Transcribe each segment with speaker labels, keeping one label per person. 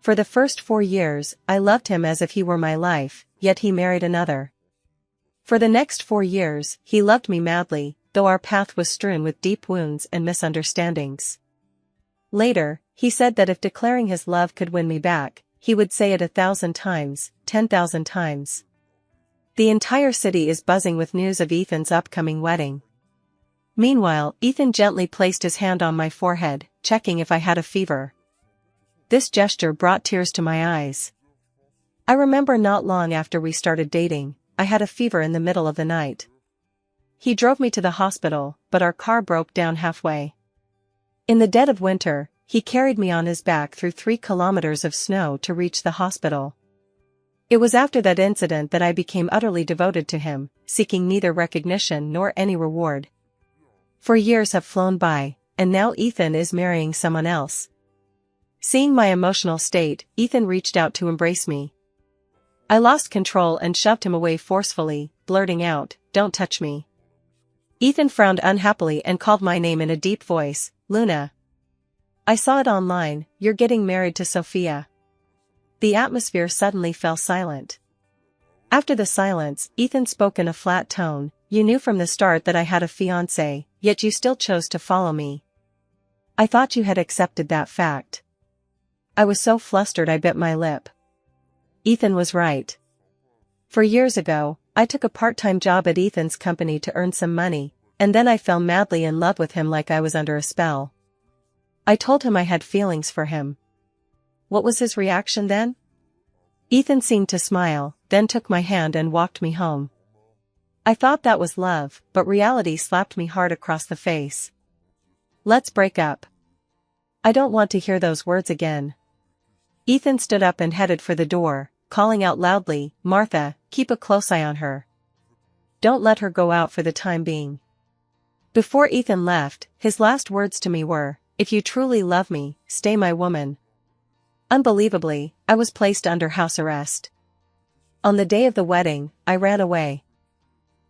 Speaker 1: For the first 4 years, I loved him as if he were my life, yet he married another. For the next 4 years, he loved me madly, though our path was strewn with deep wounds and misunderstandings. Later, he said that if declaring his love could win me back, he would say it 1,000 times, 10,000 times. The entire city is buzzing with news of Ethan's upcoming wedding. Meanwhile, Ethan gently placed his hand on my forehead, checking if I had a fever. This gesture brought tears to my eyes. I remember not long after we started dating, I had a fever in the middle of the night. He drove me to the hospital, but our car broke down halfway. In the dead of winter, he carried me on his back through 3 kilometers of snow to reach the hospital. It was after that incident that I became utterly devoted to him, seeking neither recognition nor any reward. 4 years have flown by, and now Ethan is marrying someone else. Seeing my emotional state, Ethan reached out to embrace me. I lost control and shoved him away forcefully, blurting out, "Don't touch me." Ethan frowned unhappily and called my name in a deep voice, "Luna. I saw it online, you're getting married to Sophia." The atmosphere suddenly fell silent. After the silence, Ethan spoke in a flat tone, "You knew from the start that I had a fiancé, yet you still chose to follow me. I thought you had accepted that fact." I was so flustered I bit my lip. Ethan was right. 4 years ago, I took a part-time job at Ethan's company to earn some money, and then I fell madly in love with him like I was under a spell. I told him I had feelings for him. What was his reaction then? Ethan seemed to smile, then took my hand and walked me home. I thought that was love, but reality slapped me hard across the face. "Let's break up." "I don't want to hear those words again." Ethan stood up and headed for the door, calling out loudly, "Martha, keep a close eye on her. Don't let her go out for the time being." Before Ethan left, his last words to me were, "If you truly love me, stay my woman." Unbelievably, I was placed under house arrest. On the day of the wedding, I ran away.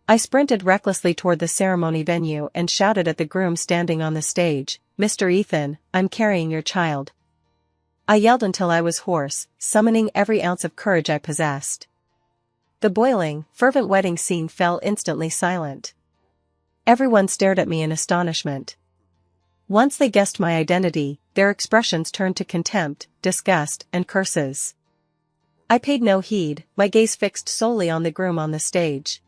Speaker 1: I sprinted recklessly toward the ceremony venue and shouted at the groom standing on the stage, "Mr. Ethan, I'm carrying your child." I yelled until I was hoarse, summoning every ounce of courage I possessed. The boiling, fervent wedding scene fell instantly silent. Everyone stared at me in astonishment. Once they guessed my identity, their expressions turned to contempt, disgust, and curses. I paid no heed, my gaze fixed solely on the groom on the stage.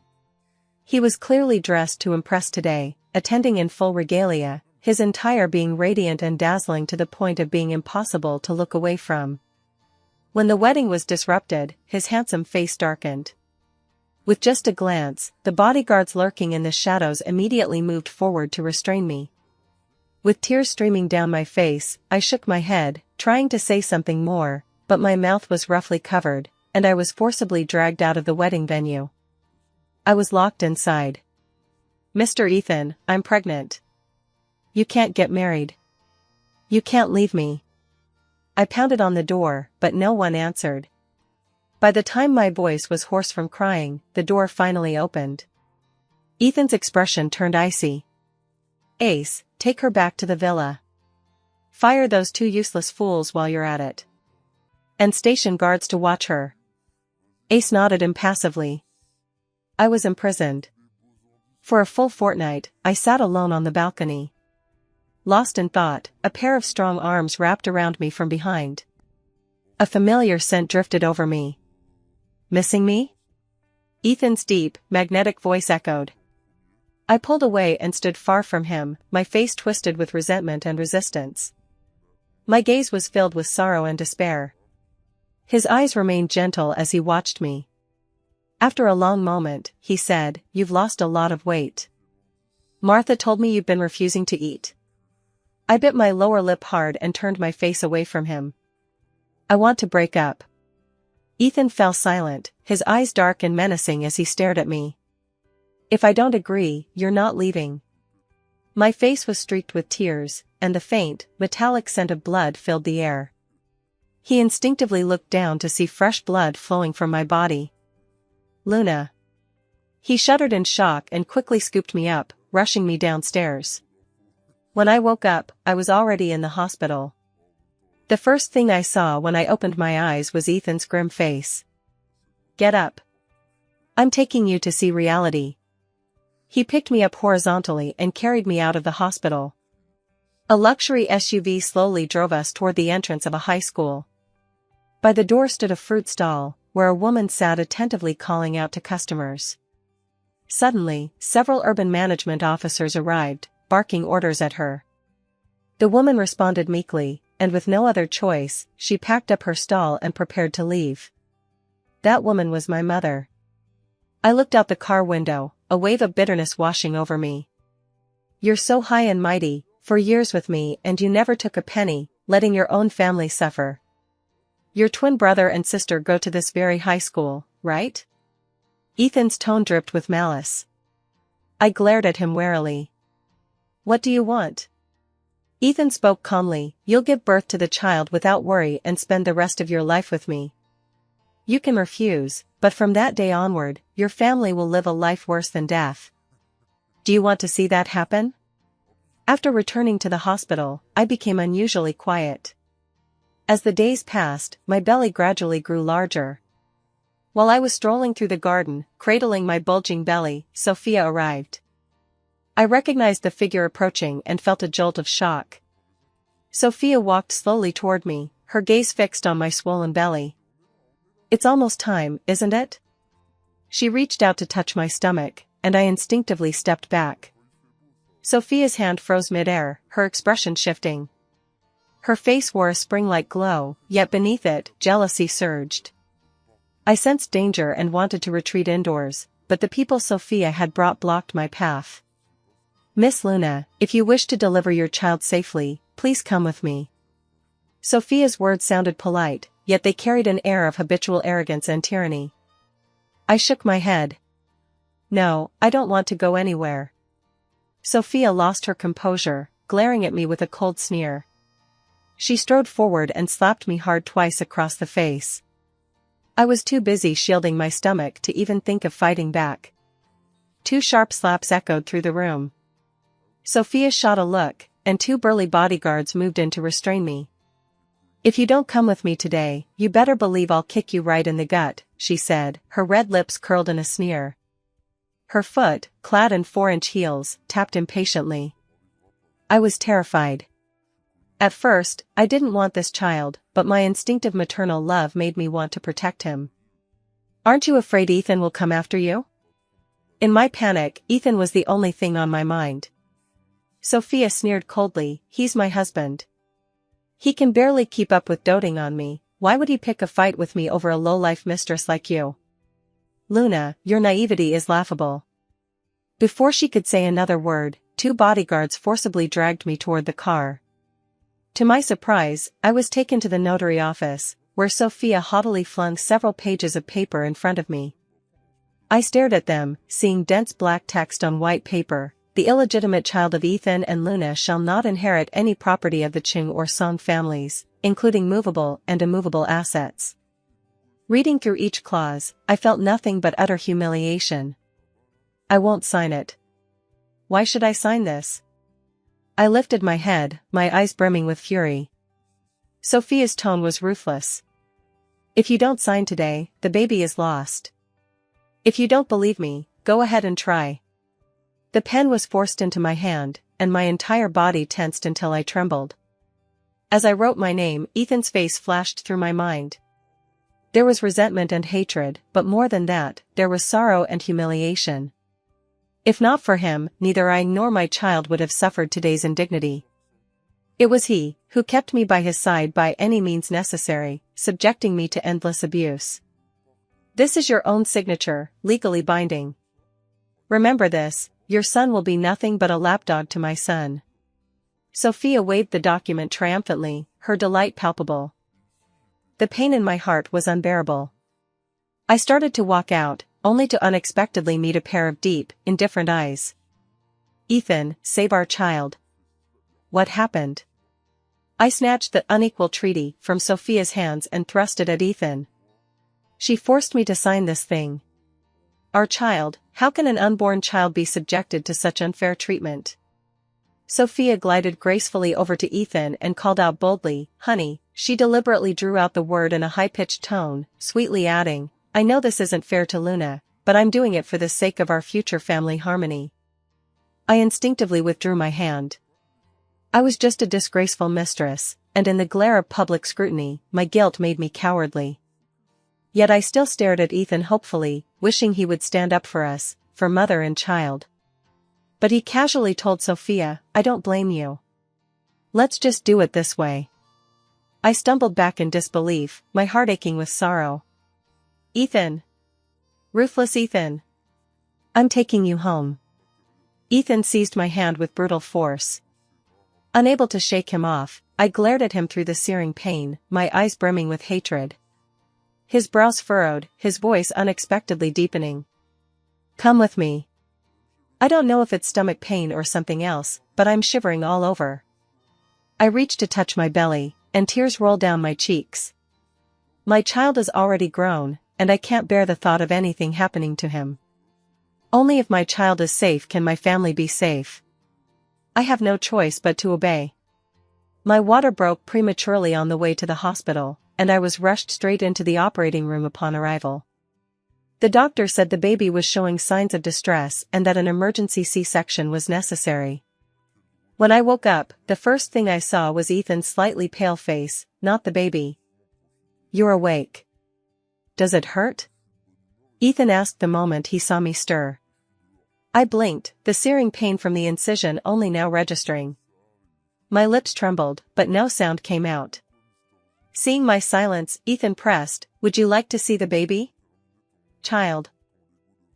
Speaker 1: He was clearly dressed to impress today, attending in full regalia, his entire being radiant and dazzling to the point of being impossible to look away from. When the wedding was disrupted, his handsome face darkened. With just a glance, the bodyguards lurking in the shadows immediately moved forward to restrain me. With tears streaming down my face, I shook my head, trying to say something more, but my mouth was roughly covered, and I was forcibly dragged out of the wedding venue. I was locked inside. "Mr. Ethan, I'm pregnant. You can't get married. You can't leave me." I pounded on the door, but no one answered. By the time my voice was hoarse from crying, the door finally opened. Ethan's expression turned icy. "Ace, take her back to the villa. Fire those 2 useless fools while you're at it. And station guards to watch her." Ace nodded impassively. I was imprisoned. For a full fortnight, I sat alone on the balcony. Lost in thought, a pair of strong arms wrapped around me from behind. A familiar scent drifted over me. "Missing me?" Ethan's deep, magnetic voice echoed. I pulled away and stood far from him, my face twisted with resentment and resistance. My gaze was filled with sorrow and despair. His eyes remained gentle as he watched me. After a long moment, he said, "You've lost a lot of weight. Martha told me you've been refusing to eat." I bit my lower lip hard and turned my face away from him. "I want to break up." Ethan fell silent, his eyes dark and menacing as he stared at me. "If I don't agree, you're not leaving." My face was streaked with tears, and the faint, metallic scent of blood filled the air. He instinctively looked down to see fresh blood flowing from my body. "Luna." He shuddered in shock and quickly scooped me up, rushing me downstairs. When I woke up, I was already in the hospital. The first thing I saw when I opened my eyes was Ethan's grim face. "Get up. I'm taking you to see reality." He picked me up horizontally and carried me out of the hospital. A luxury SUV slowly drove us toward the entrance of a high school. By the door stood a fruit stall, where a woman sat attentively calling out to customers. Suddenly, several urban management officers arrived, barking orders at her. The woman responded meekly, and with no other choice, she packed up her stall and prepared to leave. That woman was my mother. I looked out the car window, a wave of bitterness washing over me. "You're so high and mighty, for years with me, and you never took a penny, letting your own family suffer. Your twin brother and sister go to this very high school, right?" Ethan's tone dripped with malice. I glared at him warily. "What do you want?" Ethan spoke calmly. "You'll give birth to the child without worry and spend the rest of your life with me. You can refuse, but from that day onward, your family will live a life worse than death. Do you want to see that happen?" After returning to the hospital, I became unusually quiet. As the days passed, my belly gradually grew larger. While I was strolling through the garden, cradling my bulging belly, Sophia arrived. I recognized the figure approaching and felt a jolt of shock. Sophia walked slowly toward me, her gaze fixed on my swollen belly. "It's almost time, isn't it?" She reached out to touch my stomach, and I instinctively stepped back. Sophia's hand froze midair, her expression shifting. Her face wore a spring-like glow, yet beneath it, jealousy surged. I sensed danger and wanted to retreat indoors, but the people Sophia had brought blocked my path. "Miss Luna, if you wish to deliver your child safely, please come with me." Sophia's words sounded polite, yet they carried an air of habitual arrogance and tyranny. I shook my head. "No, I don't want to go anywhere." Sophia lost her composure, glaring at me with a cold sneer. She strode forward and slapped me hard twice across the face. I was too busy shielding my stomach to even think of fighting back. 2 sharp slaps echoed through the room. Sophia shot a look, and 2 burly bodyguards moved in to restrain me. "If you don't come with me today, you better believe I'll kick you right in the gut," she said, her red lips curled in a sneer. Her foot, clad in 4-inch heels, tapped impatiently. I was terrified. At first, I didn't want this child, but my instinctive maternal love made me want to protect him. "Aren't you afraid Ethan will come after you?" In my panic, Ethan was the only thing on my mind. Sophia sneered coldly, "He's my husband. He can barely keep up with doting on me, why would he pick a fight with me over a low-life mistress like you? Luna, your naivety is laughable." Before she could say another word, 2 bodyguards forcibly dragged me toward the car. To my surprise, I was taken to the notary office, where Sophia haughtily flung several pages of paper in front of me. I stared at them, seeing dense black text on white paper: "The illegitimate child of Ethan and Luna shall not inherit any property of the Ching or Song families, including movable and immovable assets." Reading through each clause, I felt nothing but utter humiliation. "I won't sign it." "Why should I sign this?" I lifted my head, my eyes brimming with fury. Sophia's tone was ruthless. "If you don't sign today, the baby is lost. If you don't believe me, go ahead and try." The pen was forced into my hand, and my entire body tensed until I trembled. As I wrote my name, Ethan's face flashed through my mind. There was resentment and hatred, but more than that, there was sorrow and humiliation. If not for him, neither I nor my child would have suffered today's indignity. It was he who kept me by his side by any means necessary, subjecting me to endless abuse. "This is your own signature, legally binding. Remember this, your son will be nothing but a lapdog to my son." Sophia waved the document triumphantly, her delight palpable. The pain in my heart was unbearable. I started to walk out, only to unexpectedly meet a pair of deep, indifferent eyes. "Ethan, save our child." What happened? I snatched the unequal treaty from Sophia's hands and thrust it at Ethan. "She forced me to sign this thing. Our child, how can an unborn child be subjected to such unfair treatment?" Sophia glided gracefully over to Ethan and called out boldly, "Honey." She deliberately drew out the word in a high-pitched tone, sweetly adding, "I know this isn't fair to Luna, but I'm doing it for the sake of our future family harmony." I instinctively withdrew my hand. I was just a disgraceful mistress, and in the glare of public scrutiny, my guilt made me cowardly. Yet I still stared at Ethan hopefully, wishing he would stand up for us, for mother and child. But he casually told Sophia, "I don't blame you. Let's just do it this way." I stumbled back in disbelief, my heart aching with sorrow. "Ethan. Ruthless Ethan. I'm taking you home." Ethan seized my hand with brutal force. Unable to shake him off, I glared at him through the searing pain, my eyes brimming with hatred. His brows furrowed, his voice unexpectedly deepening. "Come with me. I don't know if it's stomach pain or something else, but I'm shivering all over." I reached to touch my belly, and tears rolled down my cheeks. My child is already grown, and I can't bear the thought of anything happening to him. Only if my child is safe can my family be safe. I have no choice but to obey. My water broke prematurely on the way to the hospital, and I was rushed straight into the operating room upon arrival. The doctor said the baby was showing signs of distress and that an emergency C-section was necessary. When I woke up, the first thing I saw was Ethan's slightly pale face, not the baby. "You're awake. Does it hurt?" Ethan asked the moment he saw me stir. I blinked, the searing pain from the incision only now registering. My lips trembled, but no sound came out. Seeing my silence, Ethan pressed, "Would you like to see the baby, child?"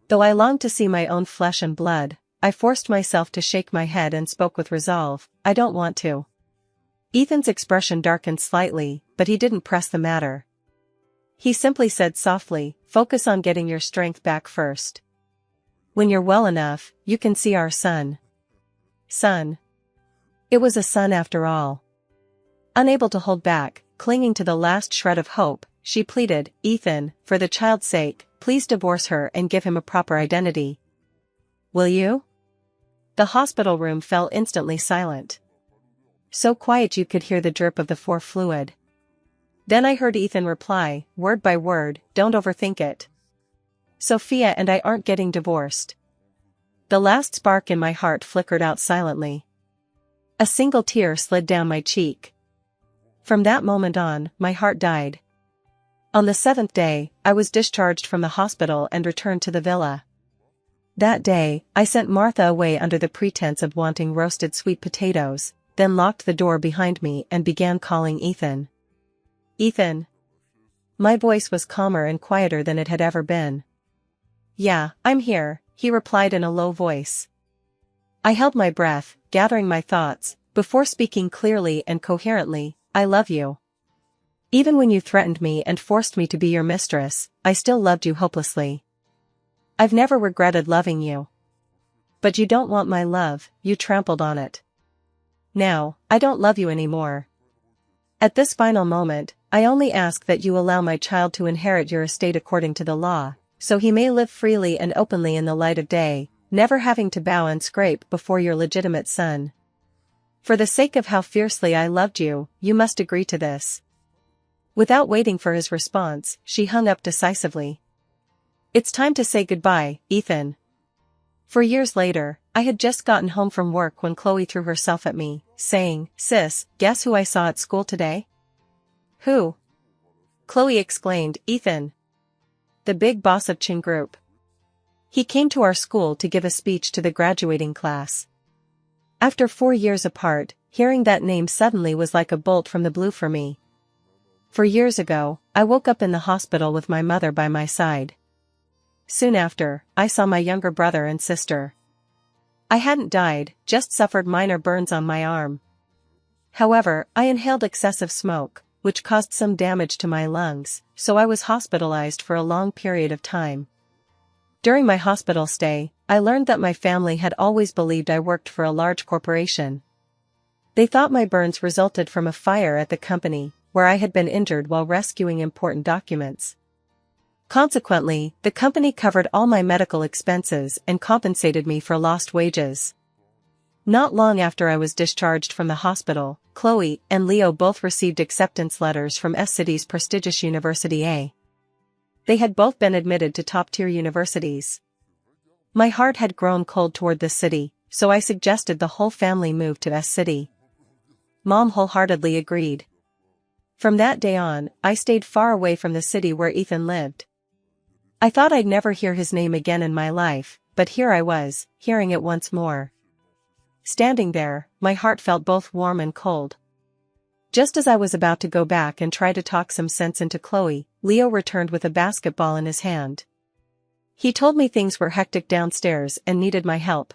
Speaker 1: Though I longed to see my own flesh and blood, I forced myself to shake my head and spoke with resolve, "I don't want to." Ethan's expression darkened slightly, but he didn't press the matter. He simply said softly, "Focus on getting your strength back first. When you're well enough, you can see our son." Son. It was a son after all. Unable to hold back, clinging to the last shred of hope, she pleaded, "Ethan, for the child's sake, please divorce her and give him a proper identity. Will you?" The hospital room fell instantly silent. So quiet you could hear the drip of the fluid. Then I heard Ethan reply, word by word, "Don't overthink it. Sophia and I aren't getting divorced." The last spark in my heart flickered out silently. A single tear slid down my cheek. From that moment on, my heart died. On the 7th day, I was discharged from the hospital and returned to the villa. That day, I sent Martha away under the pretense of wanting roasted sweet potatoes, then locked the door behind me and began calling Ethan. "Ethan." My voice was calmer and quieter than it had ever been. "Yeah, I'm here," he replied in a low voice. I held my breath, gathering my thoughts, before speaking clearly and coherently, "I love you. Even when you threatened me and forced me to be your mistress, I still loved you hopelessly. I've never regretted loving you. But you don't want my love, you trampled on it. Now, I don't love you anymore. At this final moment, I only ask that you allow my child to inherit your estate according to the law, so he may live freely and openly in the light of day, never having to bow and scrape before your legitimate son. For the sake of how fiercely I loved you, you must agree to this." Without waiting for his response, she hung up decisively. "It's time to say goodbye, Ethan." 4 years later, I had just gotten home from work when Chloe threw herself at me, saying, "Sis, guess who I saw at school today?" "Who?" Chloe exclaimed, "Ethan. The big boss of Chin Group. He came to our school to give a speech to the graduating class." After 4 years apart, hearing that name suddenly was like a bolt from the blue for me. 4 years ago, I woke up in the hospital with my mother by my side. Soon after, I saw my younger brother and sister. I hadn't died, just suffered minor burns on my arm. However, I inhaled excessive smoke, which caused some damage to my lungs, so I was hospitalized for a long period of time. During my hospital stay, I learned that my family had always believed I worked for a large corporation. They thought my burns resulted from a fire at the company, where I had been injured while rescuing important documents. Consequently, the company covered all my medical expenses and compensated me for lost wages. Not long after I was discharged from the hospital, Chloe and Leo both received acceptance letters from S-City's prestigious University A. They had both been admitted to top-tier universities. My heart had grown cold toward this city, so I suggested the whole family move to S-City. Mom wholeheartedly agreed. From that day on, I stayed far away from the city where Ethan lived. I thought I'd never hear his name again in my life, but here I was, hearing it once more. Standing there, my heart felt both warm and cold. Just as I was about to go back and try to talk some sense into Chloe, Leo returned with a basketball in his hand. He told me things were hectic downstairs and needed my help.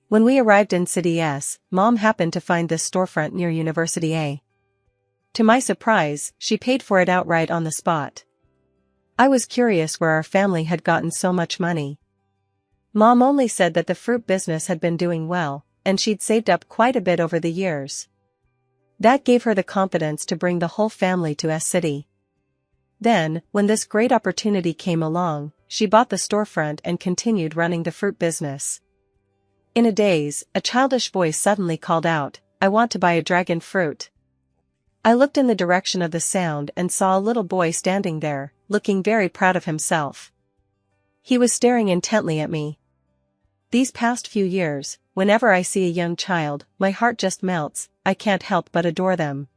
Speaker 1: When we arrived in City S, Mom happened to find this storefront near University A. To my surprise, she paid for it outright on the spot. I was curious where our family had gotten so much money. Mom only said that the fruit business had been doing well, and she'd saved up quite a bit over the years. That gave her the confidence to bring the whole family to S-City. Then, when this great opportunity came along, she bought the storefront and continued running the fruit business. In a daze, a childish voice suddenly called out, "I want to buy a dragon fruit." I looked in the direction of the sound and saw a little boy standing there, looking very proud of himself. He was staring intently at me. These past few years, whenever I see a young child, my heart just melts. I can't help but adore them.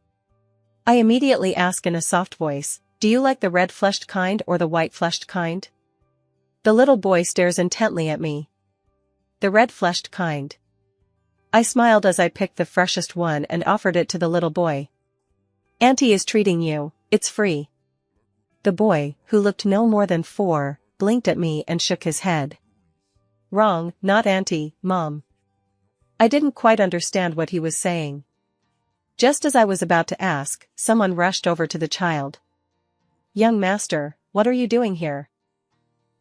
Speaker 1: I immediately ask in a soft voice, "Do you like the red-fleshed kind or the white-fleshed kind?" The little boy stares intently at me. "The red-fleshed kind." I smiled as I picked the freshest one and offered it to the little boy. "Auntie is treating you, it's free." The boy, who looked no more than 4, blinked at me and shook his head. "Wrong, not Auntie, Mom." I didn't quite understand what he was saying. Just as I was about to ask, someone rushed over to the child. "Young master, what are you doing here?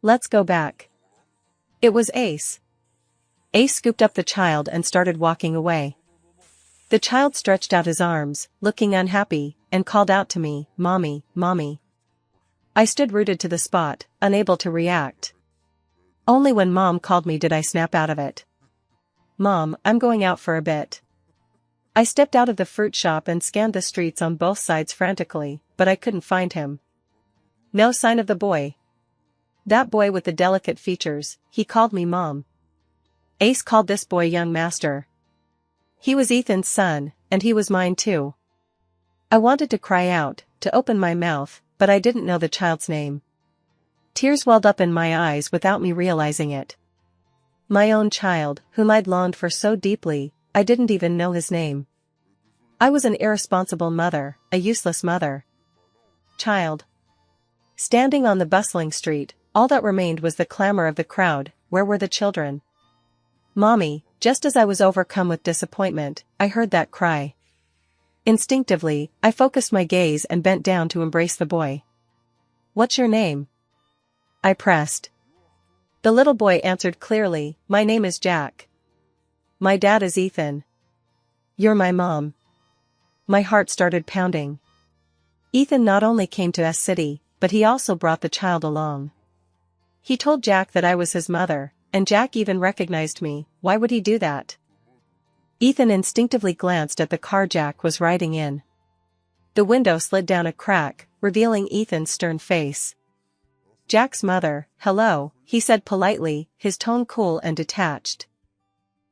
Speaker 1: Let's go back." It was Ace. Ace scooped up the child and started walking away. The child stretched out his arms, looking unhappy, and called out to me, "Mommy, Mommy." I stood rooted to the spot, unable to react. Only when Mom called me did I snap out of it. "Mom, I'm going out for a bit." I stepped out of the fruit shop and scanned the streets on both sides frantically, but I couldn't find him. No sign of the boy. That boy with the delicate features, he called me Mom. Ace called this boy young master. He was Ethan's son, and he was mine too. I wanted to cry out, to open my mouth, but I didn't know the child's name. Tears welled up in my eyes without me realizing it. My own child, whom I'd longed for so deeply, I didn't even know his name. I was an irresponsible mother, a useless mother. Child. Standing on the bustling street, all that remained was the clamor of the crowd. Where were the children? "Mommy," just as I was overcome with disappointment, I heard that cry. Instinctively, I focused my gaze and bent down to embrace the boy. "What's your name?" I pressed. The little boy answered clearly, "My name is Jack." "My dad is Ethan." "You're my mom." My heart started pounding. Ethan not only came to S-City, but he also brought the child along. He told Jack that I was his mother, and Jack even recognized me. Why would he do that? Ethan instinctively glanced at the car Jack was riding in. The window slid down a crack, revealing Ethan's stern face. "Jack's mother, hello," he said politely, his tone cool and detached.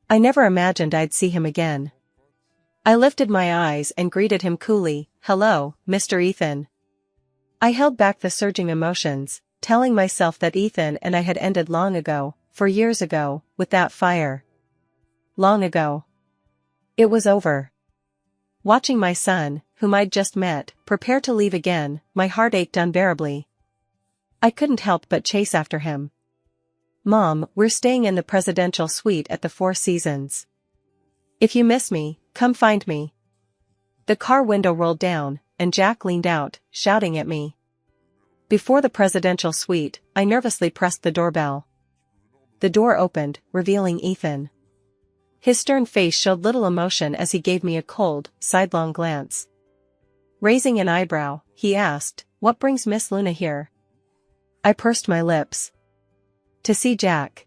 Speaker 1: I never imagined I'd see him again. I lifted my eyes and greeted him coolly, "Hello, Mr. Ethan." I held back the surging emotions, telling myself that Ethan and I had ended long ago, 4 years ago, with that fire. Long ago. It was over. Watching my son, whom I'd just met, prepare to leave again, my heart ached unbearably. I couldn't help but chase after him. "Mom, we're staying in the presidential suite at the Four Seasons. If you miss me, come find me." The car window rolled down, and Jack leaned out, shouting at me. Before the presidential suite, I nervously pressed the doorbell. The door opened, revealing Ethan. His stern face showed little emotion as he gave me a cold, sidelong glance. Raising an eyebrow, he asked, "What brings Miss Luna here?" I pursed my lips. "To see Jack."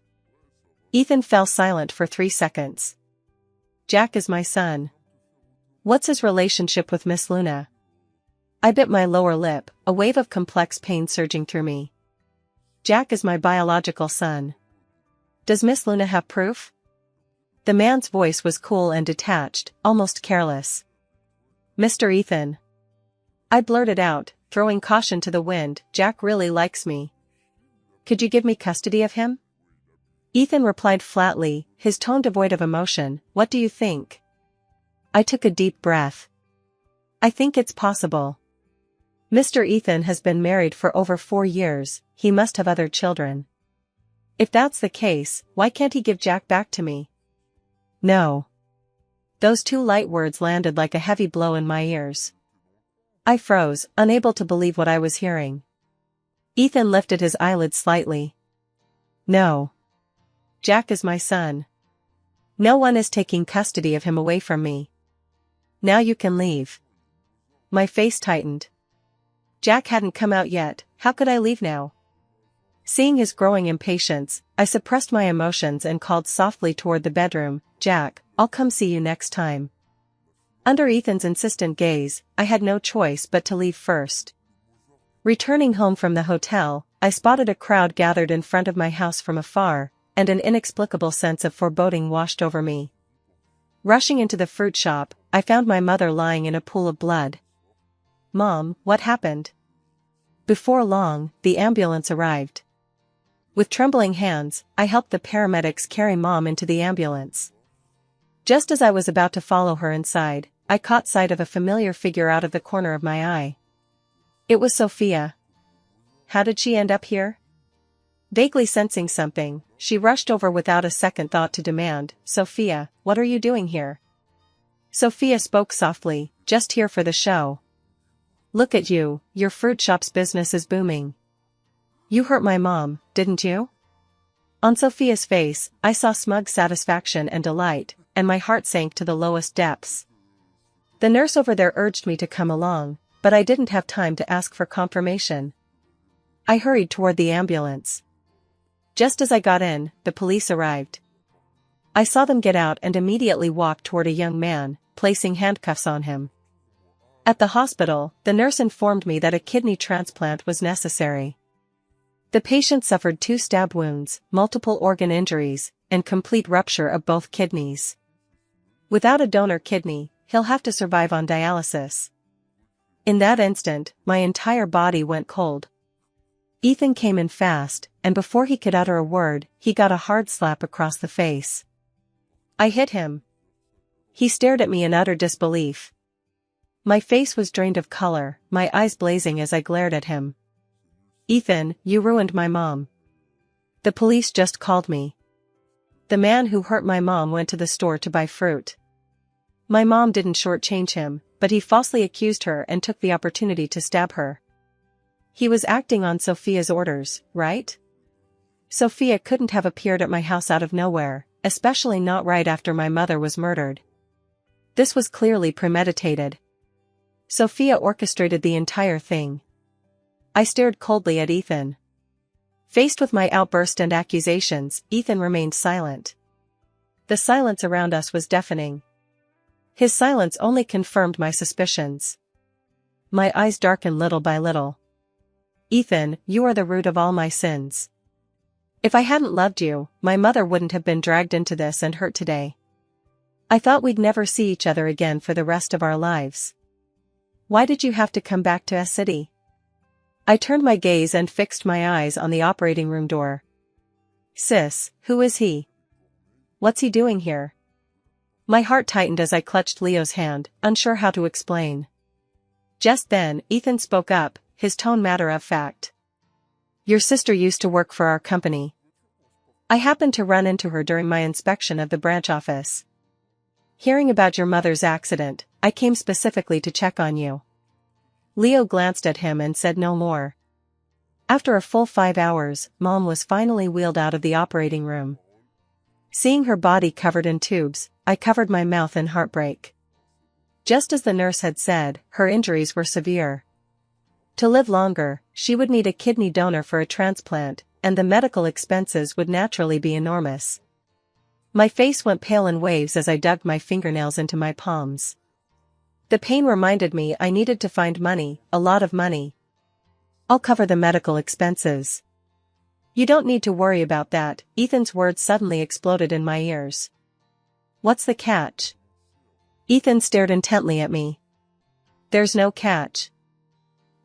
Speaker 1: Ethan fell silent for 3 seconds. Jack is my son. What's his relationship with Miss Luna? I bit my lower lip, a wave of complex pain surging through me. Jack is my biological son. Does Miss Luna have proof? The man's voice was cool and detached, almost careless. Mr. Ethan. I blurted out, throwing caution to the wind, Jack really likes me. Could you give me custody of him? Ethan replied flatly, his tone devoid of emotion, what do you think? I took a deep breath. I think it's possible. Mr. Ethan has been married for over 4 years, he must have other children. If that's the case, why can't he give Jack back to me? No. Those 2 light words landed like a heavy blow in my ears. I froze, unable to believe what I was hearing. Ethan lifted his eyelids slightly. No. Jack is my son. No one is taking custody of him away from me. Now you can leave. My face tightened. Jack hadn't come out yet, how could I leave now? Seeing his growing impatience, I suppressed my emotions and called softly toward the bedroom, Jack, I'll come see you next time. Under Ethan's insistent gaze, I had no choice but to leave first. Returning home from the hotel, I spotted a crowd gathered in front of my house from afar, and an inexplicable sense of foreboding washed over me. Rushing into the fruit shop, I found my mother lying in a pool of blood. Mom, what happened? Before long, the ambulance arrived. With trembling hands, I helped the paramedics carry Mom into the ambulance. Just as I was about to follow her inside, I caught sight of a familiar figure out of the corner of my eye. It was Sophia. How did she end up here? Vaguely sensing something, she rushed over without a second thought to demand, Sophia, what are you doing here? Sophia spoke softly, just here for the show. Look at you, your fruit shop's business is booming. You hurt my mom, didn't you? On Sophia's face, I saw smug satisfaction and delight, and my heart sank to the lowest depths. The nurse over there urged me to come along, but I didn't have time to ask for confirmation. I hurried toward the ambulance. Just as I got in, the police arrived. I saw them get out and immediately walk toward a young man, placing handcuffs on him. At the hospital, the nurse informed me that a kidney transplant was necessary. The patient suffered 2 stab wounds, multiple organ injuries, and complete rupture of both kidneys. Without a donor kidney, he'll have to survive on dialysis. In that instant, my entire body went cold. Ethan came in fast, and before he could utter a word, he got a hard slap across the face. I hit him. He stared at me in utter disbelief. My face was drained of color, my eyes blazing as I glared at him. Ethan, you ruined my mom. The police just called me. The man who hurt my mom went to the store to buy fruit. My mom didn't shortchange him, but he falsely accused her and took the opportunity to stab her. He was acting on Sophia's orders, right? Sophia couldn't have appeared at my house out of nowhere, especially not right after my mother was murdered. This was clearly premeditated. Sophia orchestrated the entire thing. I stared coldly at Ethan. Faced with my outburst and accusations, Ethan remained silent. The silence around us was deafening. His silence only confirmed my suspicions. My eyes darkened little by little. Ethan, you are the root of all my sins. If I hadn't loved you, my mother wouldn't have been dragged into this and hurt today. I thought we'd never see each other again for the rest of our lives. Why did you have to come back to us city? I turned my gaze and fixed my eyes on the operating room door. Sis, who is he? What's he doing here? My heart tightened as I clutched Leo's hand, unsure how to explain. Just then, Ethan spoke up, his tone matter of fact. Your sister used to work for our company. I happened to run into her during my inspection of the branch office. Hearing about your mother's accident, I came specifically to check on you. Leo glanced at him and said no more. After a full 5 hours, Mom was finally wheeled out of the operating room. Seeing her body covered in tubes, I covered my mouth in heartbreak. Just as the nurse had said, her injuries were severe. To live longer, she would need a kidney donor for a transplant, and the medical expenses would naturally be enormous. My face went pale in waves as I dug my fingernails into my palms. The pain reminded me I needed to find money, a lot of money. I'll cover the medical expenses. You don't need to worry about that, Ethan's words suddenly exploded in my ears. What's the catch? Ethan stared intently at me. There's no catch.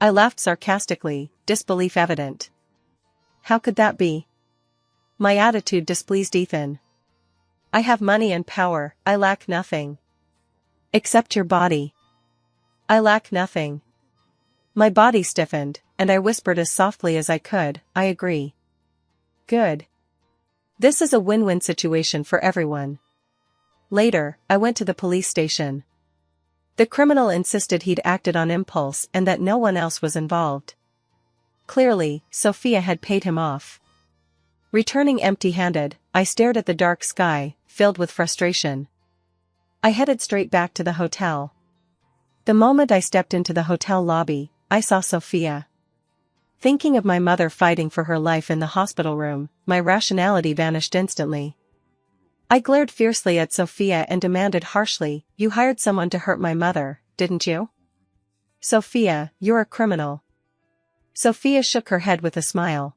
Speaker 1: I laughed sarcastically, disbelief evident. How could that be? My attitude displeased Ethan. I have money and power, I lack nothing. Except your body. I lack nothing. My body stiffened, and I whispered as softly as I could, I agree. Good. This is a win-win situation for everyone. Later, I went to the police station. The criminal insisted he'd acted on impulse and that no one else was involved. Clearly, Sophia had paid him off. Returning empty-handed, I stared at the dark sky, filled with frustration. I headed straight back to the hotel. The moment I stepped into the hotel lobby, I saw Sophia. Thinking of my mother fighting for her life in the hospital room, my rationality vanished instantly. I glared fiercely at Sophia and demanded harshly, "You hired someone to hurt my mother, didn't you? Sophia, you're a criminal." Sophia shook her head with a smile.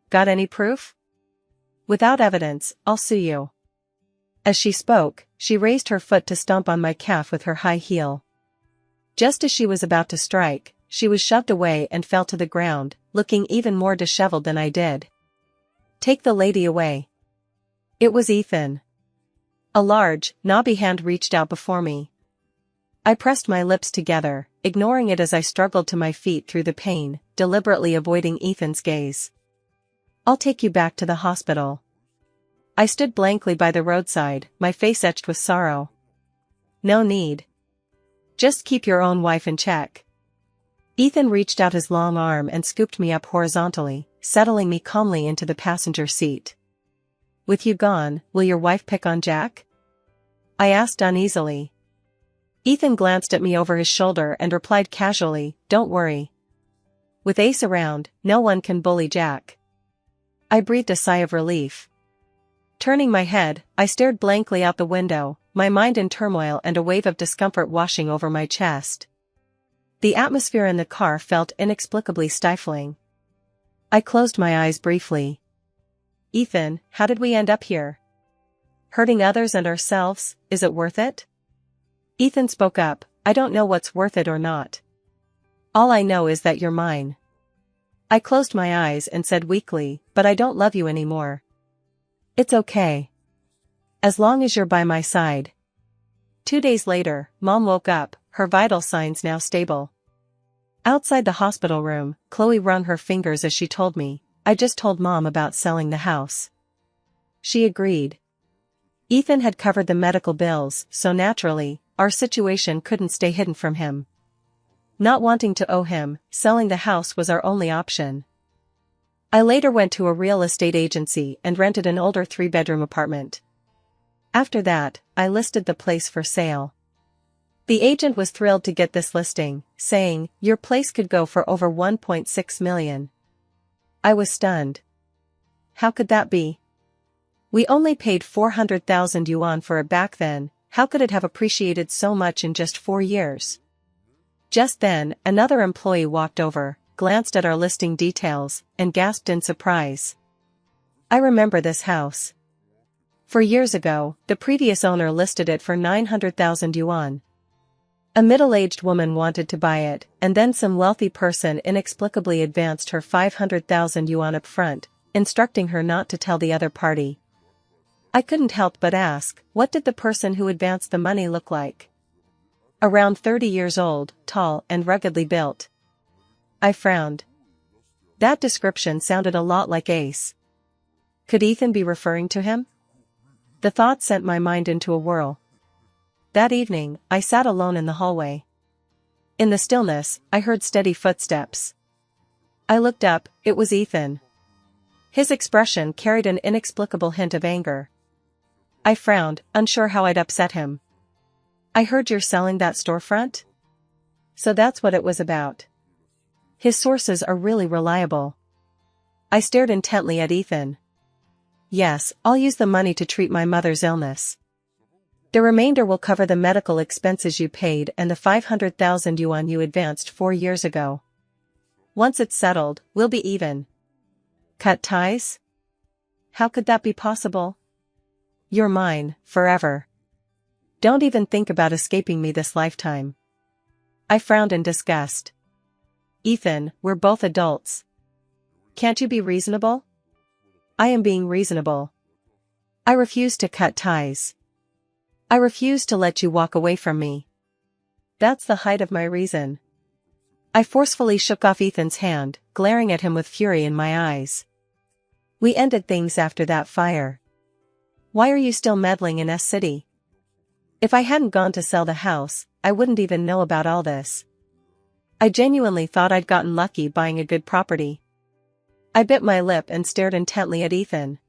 Speaker 1: Got any proof? Without evidence, I'll sue you. As she spoke, she raised her foot to stomp on my calf with her high heel. Just as she was about to strike, she was shoved away and fell to the ground, looking even more disheveled than I did. Take the lady away. It was Ethan. A large, knobby hand reached out before me. I pressed my lips together, ignoring it as I struggled to my feet through the pain, deliberately avoiding Ethan's gaze. I'll take you back to the hospital. I stood blankly by the roadside, my face etched with sorrow. No need. Just keep your own wife in check. Ethan reached out his long arm and scooped me up horizontally, settling me calmly into the passenger seat. With you gone, will your wife pick on Jack? I asked uneasily. Ethan glanced at me over his shoulder and replied casually, Don't worry. With Ace around, no one can bully Jack. I breathed a sigh of relief. Turning my head, I stared blankly out the window, my mind in turmoil and a wave of discomfort washing over my chest. The atmosphere in the car felt inexplicably stifling. I closed my eyes briefly. Ethan, how did we end up here? Hurting others and ourselves, is it worth it? Ethan spoke up, I don't know what's worth it or not. All I know is that you're mine. I closed my eyes and said weakly, but I don't love you anymore. It's okay. As long as you're by my side. 2 days later, Mom woke up, her vital signs now stable. Outside the hospital room, Chloe wrung her fingers as she told me, I just told Mom about selling the house. She agreed. Ethan had covered the medical bills, so naturally, our situation couldn't stay hidden from him. Not wanting to owe him, selling the house was our only option. I later went to a real estate agency and rented an older 3-bedroom apartment. After that, I listed the place for sale. The agent was thrilled to get this listing, saying, Your place could go for over $1.6 million. I was stunned. How could that be? We only paid 400,000 yuan for it back then, how could it have appreciated so much in just 4 years? Just then, another employee walked over, glanced at our listing details, and gasped in surprise. I remember this house. 4 years ago, the previous owner listed it for 900,000 yuan. A middle-aged woman wanted to buy it, and then some wealthy person inexplicably advanced her 500,000 yuan up front, instructing her not to tell the other party. I couldn't help but ask, what did the person who advanced the money look like? Around 30 years old, tall and ruggedly built. I frowned. That description sounded a lot like Ace. Could Ethan be referring to him? The thought sent my mind into a whirl. That evening, I sat alone in the hallway. In the stillness, I heard steady footsteps. I looked up, it was Ethan. His expression carried an inexplicable hint of anger. I frowned, unsure how I'd upset him. I heard you're selling that storefront? So that's what it was about. His sources are really reliable. I stared intently at Ethan. Yes, I'll use the money to treat my mother's illness. The remainder will cover the medical expenses you paid and the 500,000 yuan you advanced 4 years ago. Once it's settled, we'll be even. Cut ties? How could that be possible? You're mine, forever. Don't even think about escaping me this lifetime. I frowned in disgust. Ethan, we're both adults. Can't you be reasonable? I am being reasonable. I refuse to cut ties. I refuse to let you walk away from me. That's the height of my reason. I forcefully shook off Ethan's hand, glaring at him with fury in my eyes. We ended things after that fire. Why are you still meddling in S-City? If I hadn't gone to sell the house, I wouldn't even know about all this. I genuinely thought I'd gotten lucky buying a good property. I bit my lip and stared intently at Ethan.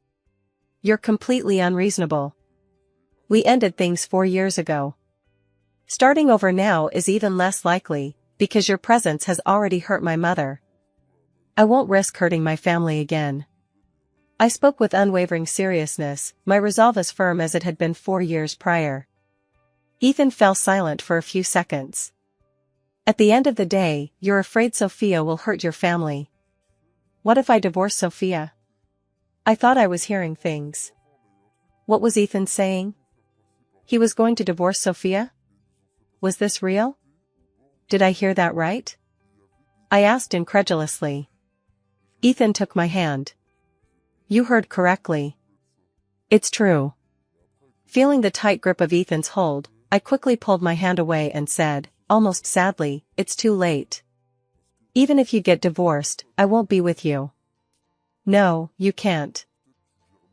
Speaker 1: You're completely unreasonable. We ended things 4 years ago. Starting over now is even less likely, because your presence has already hurt my mother. I won't risk hurting my family again. I spoke with unwavering seriousness, my resolve as firm as it had been 4 years prior. Ethan fell silent for a few seconds. At the end of the day, you're afraid Sophia will hurt your family. What if I divorce Sophia? I thought I was hearing things. What was Ethan saying? He was going to divorce Sophia? Was this real? Did I hear that right? I asked incredulously. Ethan took my hand. You heard correctly. It's true. Feeling the tight grip of Ethan's hold, I quickly pulled my hand away and said, almost sadly, it's too late. Even if you get divorced, I won't be with you. No, you can't.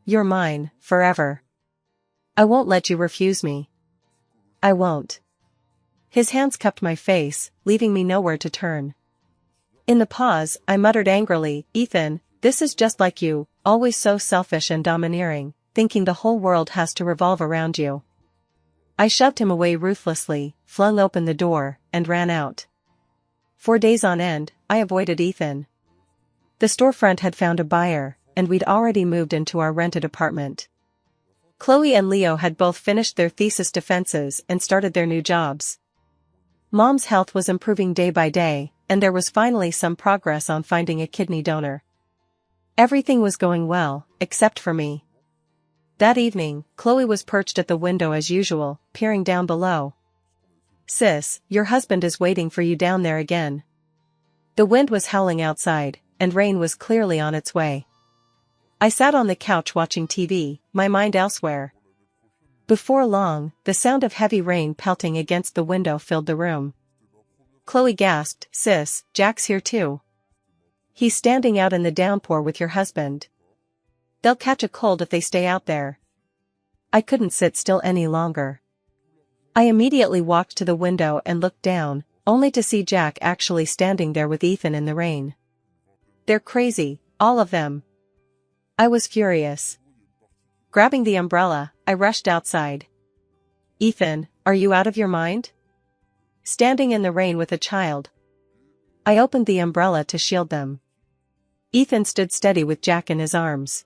Speaker 1: You're mine, forever. I won't let you refuse me. I won't. His hands cupped my face, leaving me nowhere to turn. In the pause, I muttered angrily, Ethan, this is just like you, always so selfish and domineering, thinking the whole world has to revolve around you. I shoved him away ruthlessly, flung open the door, and ran out. 4 days on end, I avoided Ethan. The storefront had found a buyer, and we'd already moved into our rented apartment. Chloe and Leo had both finished their thesis defenses and started their new jobs. Mom's health was improving day by day, and there was finally some progress on finding a kidney donor. Everything was going well, except for me. That evening, Chloe was perched at the window as usual, peering down below. Sis, your husband is waiting for you down there again. The wind was howling outside, and rain was clearly on its way. I sat on the couch watching TV, my mind elsewhere. Before long, the sound of heavy rain pelting against the window filled the room. Chloe gasped, Sis, Jack's here too. He's standing out in the downpour with your husband. They'll catch a cold if they stay out there. I couldn't sit still any longer. I immediately walked to the window and looked down, only to see Jack actually standing there with Ethan in the rain. They're crazy, all of them. I was furious. Grabbing the umbrella, I rushed outside. Ethan, are you out of your mind? Standing in the rain with a child. I opened the umbrella to shield them. Ethan stood steady with Jack in his arms.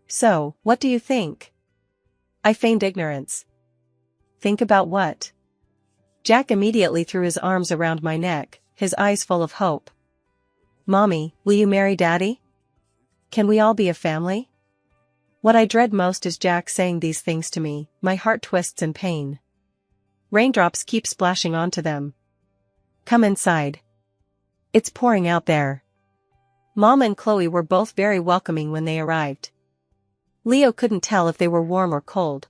Speaker 1: So, what do you think? I feigned ignorance. Think about what? Jack immediately threw his arms around my neck, his eyes full of hope. Mommy, will you marry Daddy? Can we all be a family? What I dread most is Jack saying these things to me, my heart twists in pain. Raindrops keep splashing onto them. Come inside. It's pouring out there. Mom and Chloe were both very welcoming when they arrived. Leo couldn't tell if they were warm or cold.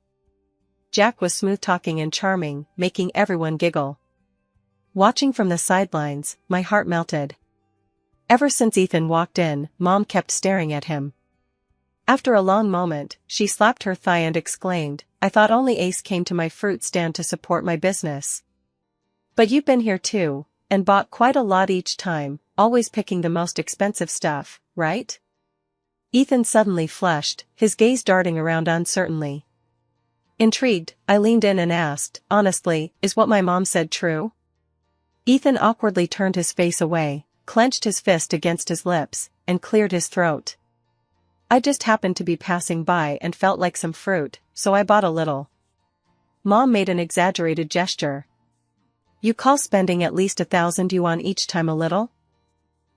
Speaker 1: Jack was smooth-talking and charming, making everyone giggle. Watching from the sidelines, my heart melted. Ever since Ethan walked in, Mom kept staring at him. After a long moment, she slapped her thigh and exclaimed, I thought only Ace came to my fruit stand to support my business. But you've been here too, and bought quite a lot each time, always picking the most expensive stuff, right? Ethan suddenly flushed, his gaze darting around uncertainly. Intrigued, I leaned in and asked, honestly, is what my mom said true? Ethan awkwardly turned his face away, clenched his fist against his lips, and cleared his throat. I just happened to be passing by and felt like some fruit, so I bought a little. Mom made an exaggerated gesture. You call spending at least 1,000 yuan each time a little?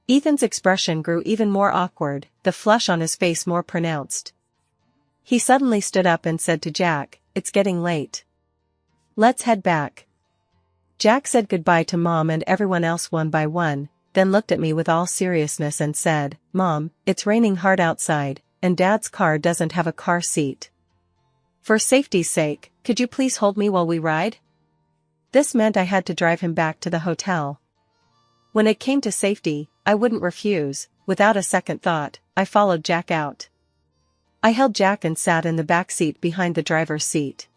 Speaker 1: Ethan's expression grew even more awkward, the flush on his face more pronounced. He suddenly stood up and said to Jack, "It's getting late. Let's head back." Jack said goodbye to Mom and everyone else one by one, then looked at me with all seriousness and said, "Mom, it's raining hard outside, and Dad's car doesn't have a car seat. For safety's sake, could you please hold me while we ride?" This meant I had to drive him back to the hotel. When it came to safety, I wouldn't refuse. Without a second thought, I followed Jack out. I held Jack and sat in the back seat behind the driver's seat.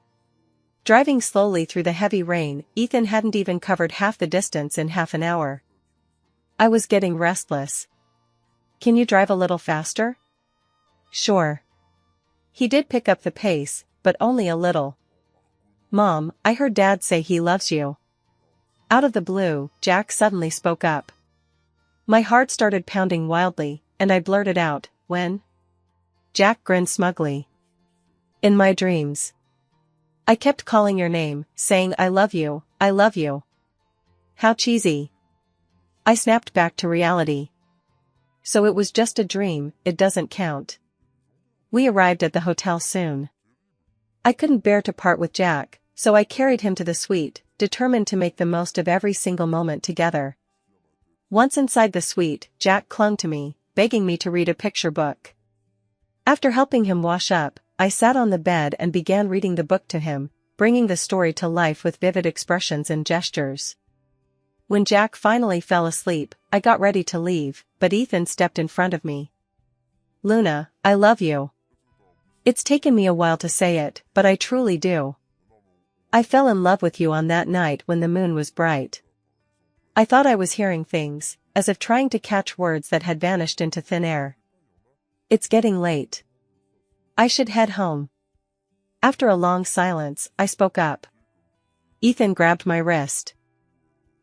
Speaker 1: Driving slowly through the heavy rain, Ethan hadn't even covered half the distance in half an hour. I was getting restless. "Can you drive a little faster?" "Sure." He did pick up the pace, but only a little. "Mom, I heard Dad say he loves you." Out of the blue, Jack suddenly spoke up. My heart started pounding wildly, and I blurted out, "When?" Jack grinned smugly. "In my dreams. I kept calling your name, saying I love you, I love you." How cheesy. I snapped back to reality. So it was just a dream, it doesn't count. We arrived at the hotel soon. I couldn't bear to part with Jack, so I carried him to the suite, determined to make the most of every single moment together. Once inside the suite, Jack clung to me, begging me to read a picture book. After helping him wash up, I sat on the bed and began reading the book to him, bringing the story to life with vivid expressions and gestures. When Jack finally fell asleep, I got ready to leave, but Ethan stepped in front of me. "Luna, I love you. It's taken me a while to say it, but I truly do. I fell in love with you on that night when the moon was bright. I thought I was hearing things, as if trying to catch words that had vanished into thin air. It's getting late. I should head home." After a long silence, I spoke up. Ethan grabbed my wrist.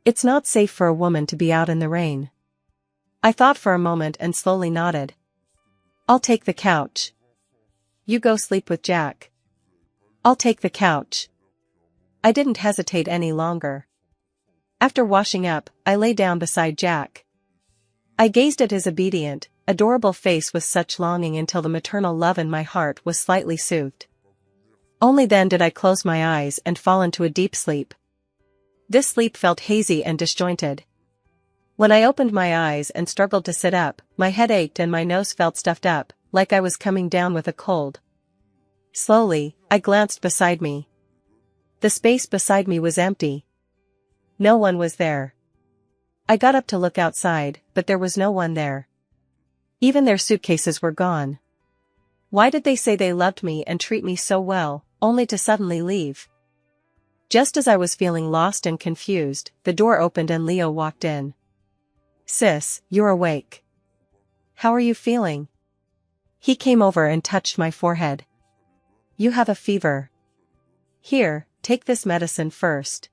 Speaker 1: "It's not safe for a woman to be out in the rain." I thought for a moment and slowly nodded. "I'll take the couch." "You go sleep with Jack." "I'll take the couch." I didn't hesitate any longer. After washing up, I lay down beside Jack. I gazed at his obedient, adorable face with such longing until the maternal love in my heart was slightly soothed. Only then did I close my eyes and fall into a deep sleep. This sleep felt hazy and disjointed. When I opened my eyes and struggled to sit up, my head ached and my nose felt stuffed up, like I was coming down with a cold. Slowly, I glanced beside me. The space beside me was empty. No one was there. I got up to look outside, but there was no one there. Even their suitcases were gone. Why did they say they loved me and treat me so well, only to suddenly leave? Just as I was feeling lost and confused, the door opened and Leo walked in. "Sis, you're awake. How are you feeling?" He came over and touched my forehead. "You have a fever. Here, take this medicine first."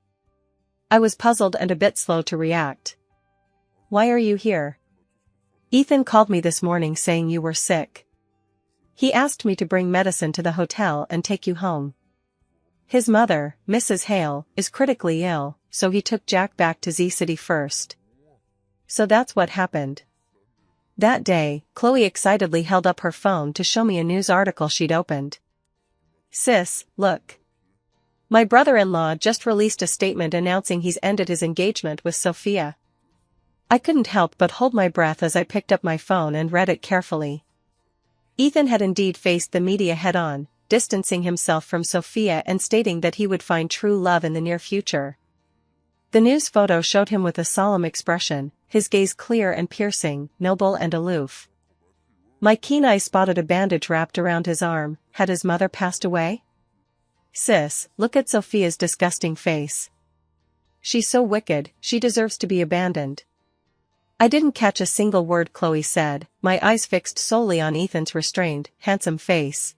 Speaker 1: I was puzzled and a bit slow to react. "Why are you here?" "Ethan called me this morning saying you were sick. He asked me to bring medicine to the hotel and take you home. His mother, Mrs. Hale, is critically ill, so he took Jack back to Z City first." So that's what happened. That day, Chloe excitedly held up her phone to show me a news article she'd opened. "Sis, look. My brother-in-law just released a statement announcing he's ended his engagement with Sophia." I couldn't help but hold my breath as I picked up my phone and read it carefully. Ethan had indeed faced the media head-on, distancing himself from Sophia and stating that he would find true love in the near future. The news photo showed him with a solemn expression, his gaze clear and piercing, noble and aloof. My keen eye spotted a bandage wrapped around his arm. Had his mother passed away? "Sis, look at Sophia's disgusting face. She's so wicked, she deserves to be abandoned." I didn't catch a single word Chloe said, my eyes fixed solely on Ethan's restrained, handsome face.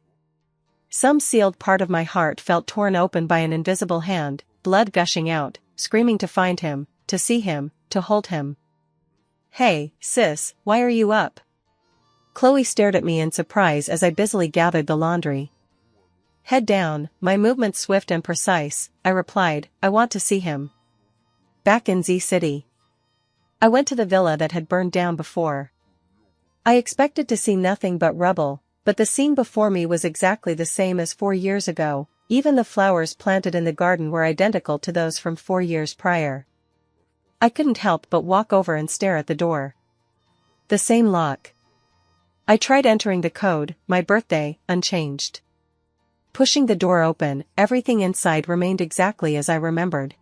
Speaker 1: Some sealed part of my heart felt torn open by an invisible hand, blood gushing out, screaming to find him, to see him, to hold him. "Hey, sis, why are you up?" Chloe stared at me in surprise as I busily gathered the laundry. Head down, my movements swift and precise, I replied, I want to see him. Back in Z City. I went to the villa that had burned down before. I expected to see nothing but rubble, but the scene before me was exactly the same as 4 years ago, even the flowers planted in the garden were identical to those from 4 years prior. I couldn't help but walk over and stare at the door. The same lock. I tried entering the code, my birthday, unchanged. Pushing the door open, everything inside remained exactly as I remembered.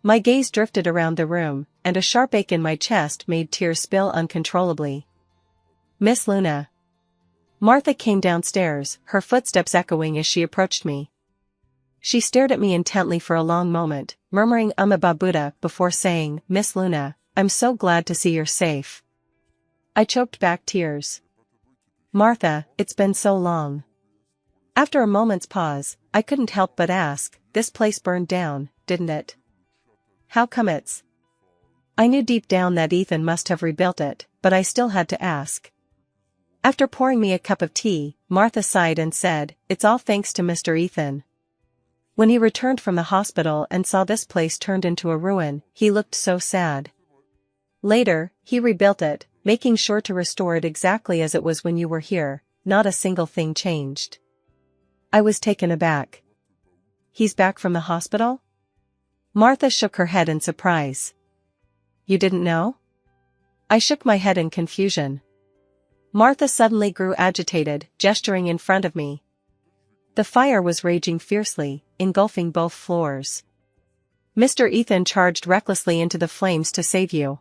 Speaker 1: My gaze drifted around the room, and a sharp ache in my chest made tears spill uncontrollably. Miss Luna. Martha came downstairs, her footsteps echoing as she approached me. She stared at me intently for a long moment, murmuring Babuda before saying, Miss Luna, I'm so glad to see you're safe. I choked back tears. Martha, it's been so long. After a moment's pause, I couldn't help but ask, this place burned down, didn't it? How come it's? I knew deep down that Ethan must have rebuilt it, but I still had to ask. After pouring me a cup of tea, Martha sighed and said, it's all thanks to Mr. Ethan. When he returned from the hospital and saw this place turned into a ruin, he looked so sad. Later, he rebuilt it, making sure to restore it exactly as it was when you were here, not a single thing changed. I was taken aback. He's back from the hospital? Martha shook her head in surprise. You didn't know? I shook my head in confusion. Martha suddenly grew agitated, gesturing in front of me. The fire was raging fiercely, engulfing both floors. Mr. Ethan charged recklessly into the flames to save you.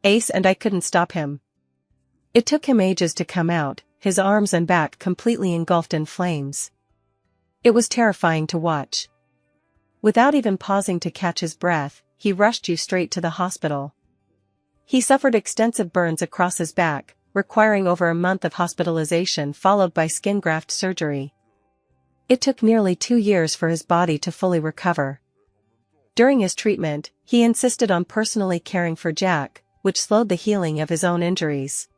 Speaker 1: Ace and I couldn't stop him. It took him ages to come out, his arms and back completely engulfed in flames. It was terrifying to watch. Without even pausing to catch his breath, he rushed you straight to the hospital. He suffered extensive burns across his back, requiring over a month of hospitalization followed by skin graft surgery. It took nearly 2 years for his body to fully recover. During his treatment, he insisted on personally caring for Jack, which slowed the healing of his own injuries.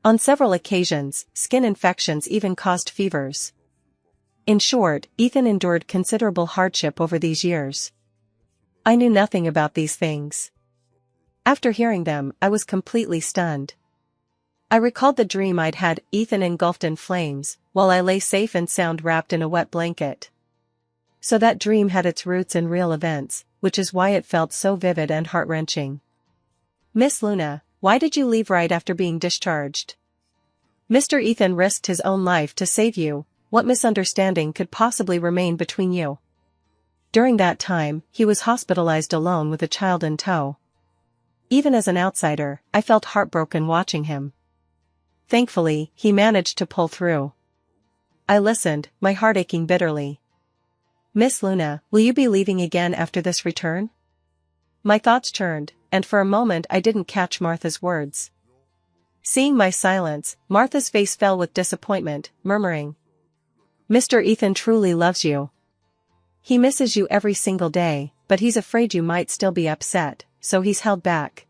Speaker 1: On several occasions, skin infections even caused fevers. In short, Ethan endured considerable hardship over these years. I knew nothing about these things. After hearing them, I was completely stunned. I recalled the dream I'd had, Ethan engulfed in flames, while I lay safe and sound wrapped in a wet blanket. So that dream had its roots in real events, which is why it felt so vivid and heart-wrenching. Miss Luna, why did you leave right after being discharged? Mr. Ethan risked his own life to save you. What misunderstanding could possibly remain between you? During that time, he was hospitalized alone with a child in tow. Even as an outsider, I felt heartbroken watching him. Thankfully, he managed to pull through. I listened, my heart aching bitterly. Miss Luna, will you be leaving again after this return? My thoughts churned, and for a moment I didn't catch Martha's words. Seeing my silence, Martha's face fell with disappointment, murmuring, Mr. Ethan truly loves you. He misses you every single day, but he's afraid you might still be upset, so he's held back.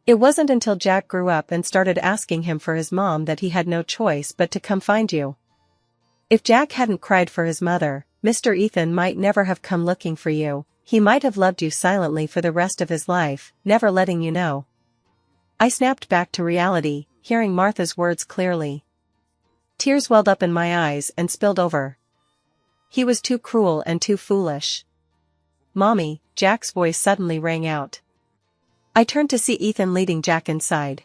Speaker 1: It wasn't until Jack grew up and started asking him for his mom that he had no choice but to come find you. If Jack hadn't cried for his mother, Mr. Ethan might never have come looking for you. He might have loved you silently for the rest of his life, never letting you know. I snapped back to reality, hearing Martha's words clearly. Tears welled up in my eyes and spilled over. He was too cruel and too foolish. Mommy, Jack's voice suddenly rang out. I turned to see Ethan leading Jack inside.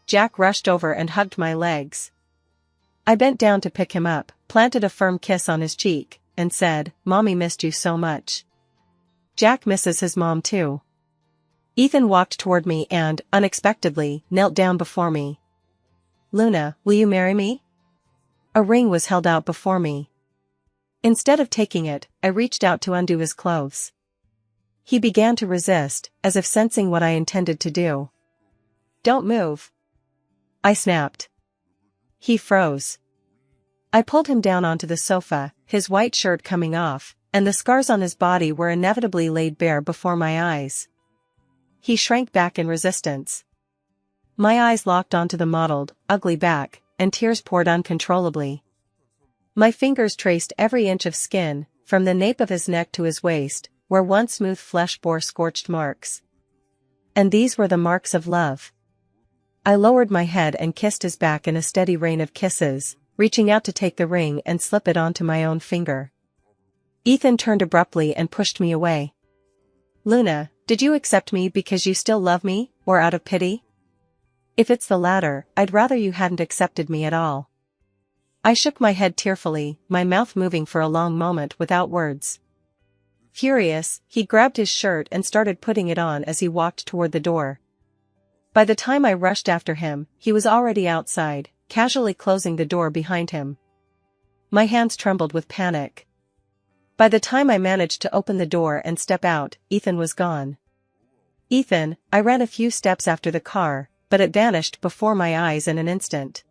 Speaker 1: Jack rushed over and hugged my legs. I bent down to pick him up, planted a firm kiss on his cheek, and said, Mommy missed you so much. Jack misses his mom too. Ethan walked toward me and, unexpectedly, knelt down before me. Luna, will you marry me? A ring was held out before me. Instead of taking it, I reached out to undo his clothes. He began to resist, as if sensing what I intended to do. Don't move. I snapped. He froze. I pulled him down onto the sofa, his white shirt coming off, and the scars on his body were inevitably laid bare before my eyes. He shrank back in resistance. My eyes locked onto the mottled, ugly back, and tears poured uncontrollably. My fingers traced every inch of skin, from the nape of his neck to his waist, where once smooth flesh bore scorched marks. And these were the marks of love. I lowered my head and kissed his back in a steady rain of kisses, reaching out to take the ring and slip it onto my own finger. Ethan turned abruptly and pushed me away. "Luna, did you accept me because you still love me, or out of pity?" "If it's the latter, I'd rather you hadn't accepted me at all." I shook my head tearfully, my mouth moving for a long moment without words. Furious, he grabbed his shirt and started putting it on as he walked toward the door. By the time I rushed after him, he was already outside, casually closing the door behind him. My hands trembled with panic. By the time I managed to open the door and step out, Ethan was gone. I ran a few steps after the car, but it vanished before my eyes in an instant.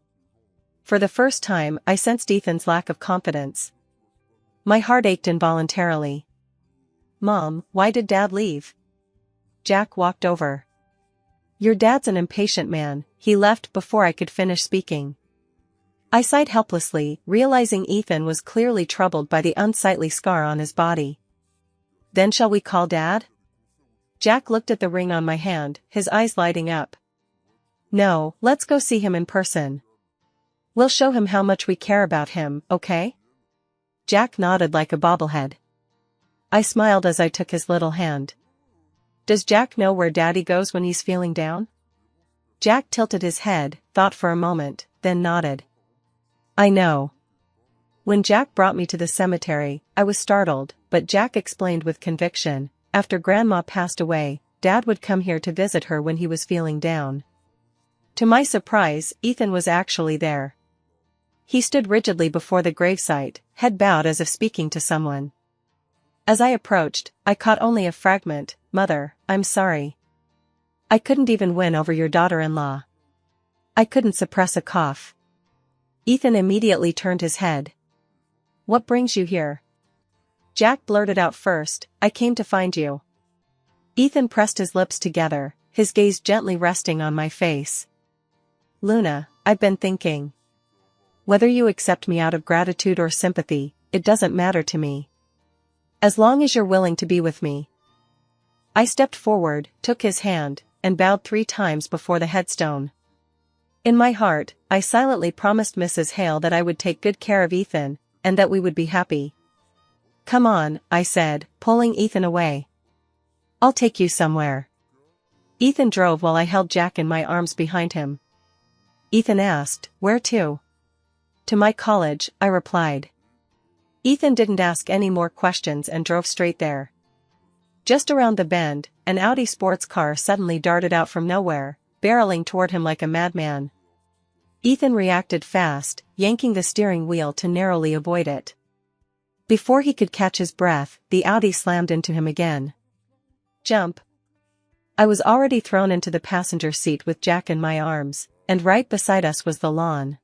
Speaker 1: For the first time, I sensed Ethan's lack of confidence. My heart ached involuntarily. "Mom, why did Dad leave?" Jack walked over. "Your dad's an impatient man, he left before I could finish speaking." I sighed helplessly, realizing Ethan was clearly troubled by the unsightly scar on his body. "Then shall we call Dad?" Jack looked at the ring on my hand, his eyes lighting up. "No, let's go see him in person. We'll show him how much we care about him, okay?" Jack nodded like a bobblehead. I smiled as I took his little hand. "Does Jack know where Daddy goes when he's feeling down?" Jack tilted his head, thought for a moment, then nodded. "I know." When Jack brought me to the cemetery, I was startled, but Jack explained with conviction, after Grandma passed away, Dad would come here to visit her when he was feeling down. To my surprise, Ethan was actually there. He stood rigidly before the gravesite, head bowed as if speaking to someone. As I approached, I caught only a fragment. "Mother, I'm sorry. I couldn't even win over your daughter-in-law." I couldn't suppress a cough. Ethan immediately turned his head. "What brings you here?" Jack blurted out first, "I came to find you." Ethan pressed his lips together, his gaze gently resting on my face. "Luna, I've been thinking. Whether you accept me out of gratitude or sympathy, it doesn't matter to me. As long as you're willing to be with me." I stepped forward, took his hand, and bowed 3 times before the headstone. In my heart, I silently promised Mrs. Hale that I would take good care of Ethan, and that we would be happy. "Come on," I said, pulling Ethan away. "I'll take you somewhere." Ethan drove while I held Jack in my arms behind him. Ethan asked, "Where to?" "To my college," I replied. Ethan didn't ask any more questions and drove straight there. Just around the bend, an Audi sports car suddenly darted out from nowhere, barreling toward him like a madman. Ethan reacted fast, yanking the steering wheel to narrowly avoid it. Before he could catch his breath, the Audi slammed into him again. "Jump!" I was already thrown into the passenger seat with Jack in my arms, and right beside us was the lawn.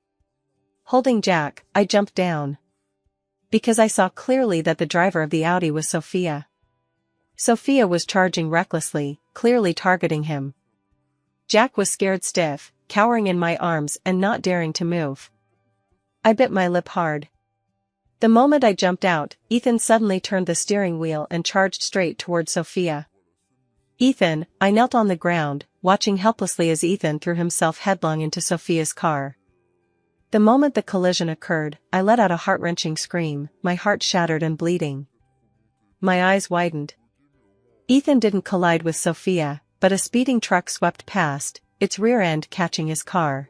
Speaker 1: Holding Jack, I jumped down. Because I saw clearly that the driver of the Audi was Sophia. Sophia was charging recklessly, clearly targeting him. Jack was scared stiff, cowering in my arms and not daring to move. I bit my lip hard. The moment I jumped out, Ethan suddenly turned the steering wheel and charged straight toward Sophia. I knelt on the ground, watching helplessly as Ethan threw himself headlong into Sophia's car. The moment the collision occurred, I let out a heart-wrenching scream, my heart shattered and bleeding. My eyes widened. Ethan didn't collide with Sophia, but a speeding truck swept past, its rear end catching his car.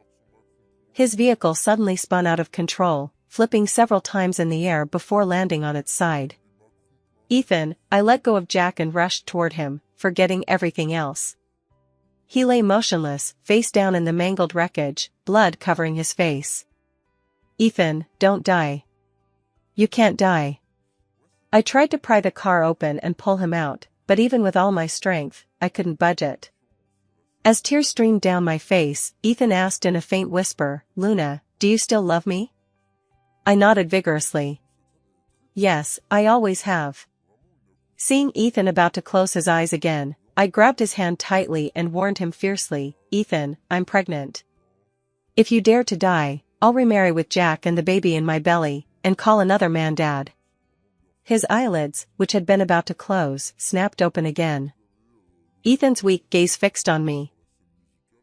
Speaker 1: His vehicle suddenly spun out of control, flipping several times in the air before landing on its side. I let go of Jack and rushed toward him, forgetting everything else. He lay motionless, face down in the mangled wreckage, blood covering his face. "Ethan, don't die. You can't die." I tried to pry the car open and pull him out, but even with all my strength, I couldn't budge it. As tears streamed down my face, Ethan asked in a faint whisper, "Luna, do you still love me?" I nodded vigorously. "Yes, I always have." Seeing Ethan about to close his eyes again, I grabbed his hand tightly and warned him fiercely, "Ethan, I'm pregnant. If you dare to die, I'll remarry with Jack and the baby in my belly, and call another man dad." His eyelids, which had been about to close, snapped open again. Ethan's weak gaze fixed on me.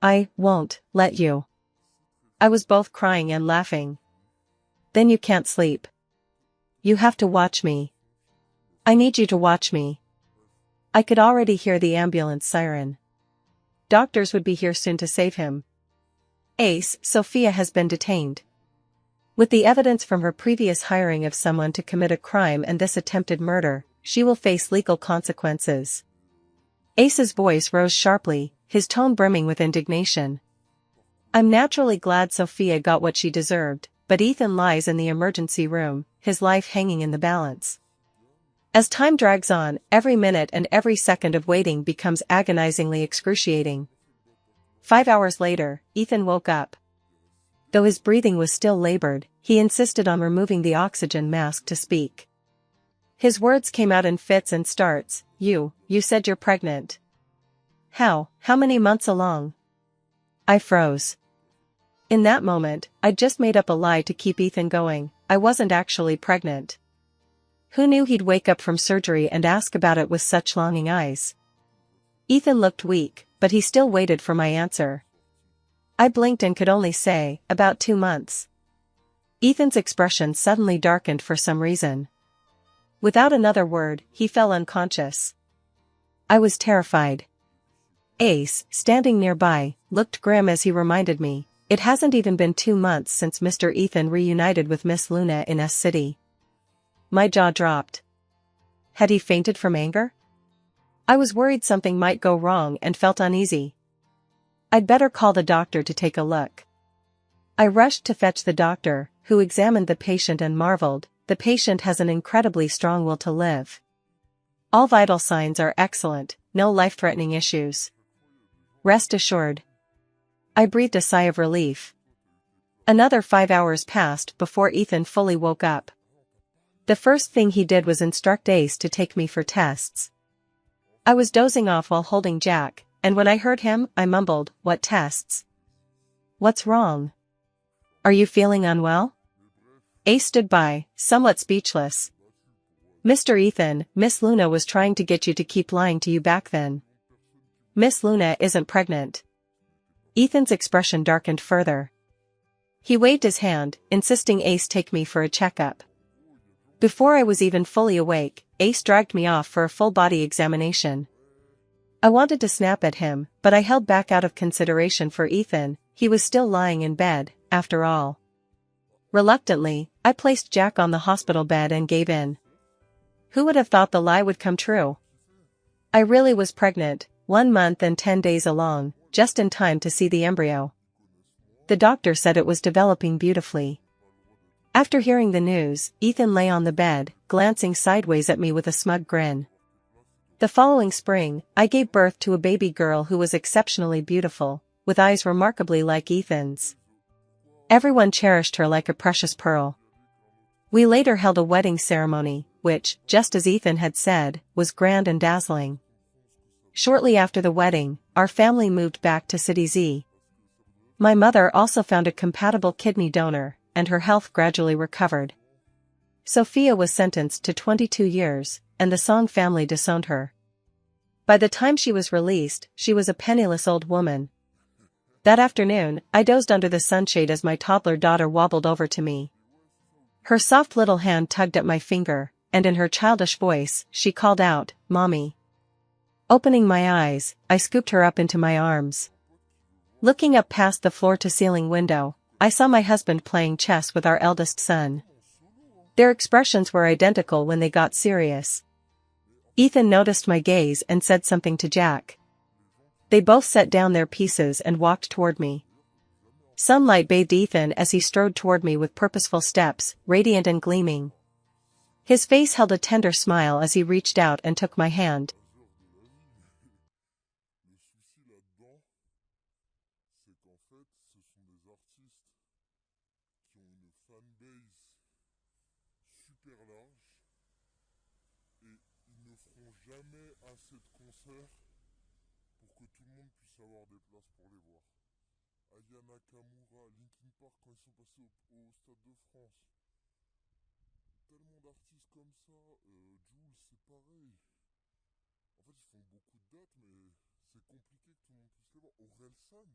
Speaker 1: "I won't let you." I was both crying and laughing. "Then you can't sleep. You have to watch me. I need you to watch me." I could already hear the ambulance siren. Doctors would be here soon to save him. "Ace, Sophia has been detained. With the evidence from her previous hiring of someone to commit a crime and this attempted murder, she will face legal consequences." Ace's voice rose sharply, his tone brimming with indignation. "I'm naturally glad Sophia got what she deserved, but Ethan lies in the emergency room, his life hanging in the balance. As time drags on, every minute and every second of waiting becomes agonizingly excruciating." 5 hours later, Ethan woke up. Though his breathing was still labored, he insisted on removing the oxygen mask to speak. His words came out in fits and starts. You said you're pregnant. How many months along?" I froze. In that moment, I'd just made up a lie to keep Ethan going. I wasn't actually pregnant. Who knew he'd wake up from surgery and ask about it with such longing eyes? Ethan looked weak, but he still waited for my answer. I blinked and could only say, "About 2 months." Ethan's expression suddenly darkened for some reason. Without another word, he fell unconscious. I was terrified. Ace, standing nearby, looked grim as he reminded me, "It hasn't even been 2 months since Mr. Ethan reunited with Miss Luna in S City." My jaw dropped. Had he fainted from anger? I was worried something might go wrong and felt uneasy. I'd better call the doctor to take a look. I rushed to fetch the doctor, who examined the patient and marveled, "The patient has an incredibly strong will to live. All vital signs are excellent, no life-threatening issues. Rest assured." I breathed a sigh of relief. Another 5 hours passed before Ethan fully woke up. The first thing he did was instruct Ace to take me for tests. I was dozing off while holding Jack, and when I heard him, I mumbled, "What tests? What's wrong? Are you feeling unwell?" Ace stood by, somewhat speechless. "Mr. Ethan, Miss Luna was trying to get you to keep lying to you back then. Miss Luna isn't pregnant." Ethan's expression darkened further. He waved his hand, insisting Ace take me for a checkup. Before I was even fully awake, Ace dragged me off for a full-body examination. I wanted to snap at him, but I held back out of consideration for Ethan. He was still lying in bed, after all. Reluctantly, I placed Jack on the hospital bed and gave in. Who would have thought the lie would come true? I really was pregnant, 1 month and 10 days along, just in time to see the embryo. The doctor said it was developing beautifully. After hearing the news, Ethan lay on the bed, glancing sideways at me with a smug grin. The following spring, I gave birth to a baby girl who was exceptionally beautiful, with eyes remarkably like Ethan's. Everyone cherished her like a precious pearl. We later held a wedding ceremony, which, just as Ethan had said, was grand and dazzling. Shortly after the wedding, our family moved back to City Z. My mother also found a compatible kidney donor, and her health gradually recovered. Sophia was sentenced to 22 years, and the Song family disowned her. By the time she was released, she was a penniless old woman. That afternoon, I dozed under the sunshade as my toddler daughter wobbled over to me. Her soft little hand tugged at my finger, and in her childish voice, she called out, "Mommy." Opening my eyes, I scooped her up into my arms. Looking up past the floor-to-ceiling window, I saw my husband playing chess with our eldest son. Their expressions were identical when they got serious. Ethan noticed my gaze and said something to Jack. They both set down their pieces and walked toward me. Sunlight bathed Ethan as he strode toward me with purposeful steps, radiant and gleaming. His face held a tender smile as he reached out and took my hand.
Speaker 2: Et ils ne feront jamais assez de concerts que tout le monde puisse avoir des places pour les voir. Aya Nakamura, Linkin Park quand ils sont passés au Stade de France. Tellement d'artistes comme ça. Jules, c'est pareil. En fait, ils font beaucoup de dates, mais c'est compliqué que tout le monde puisse les voir. Orelsan,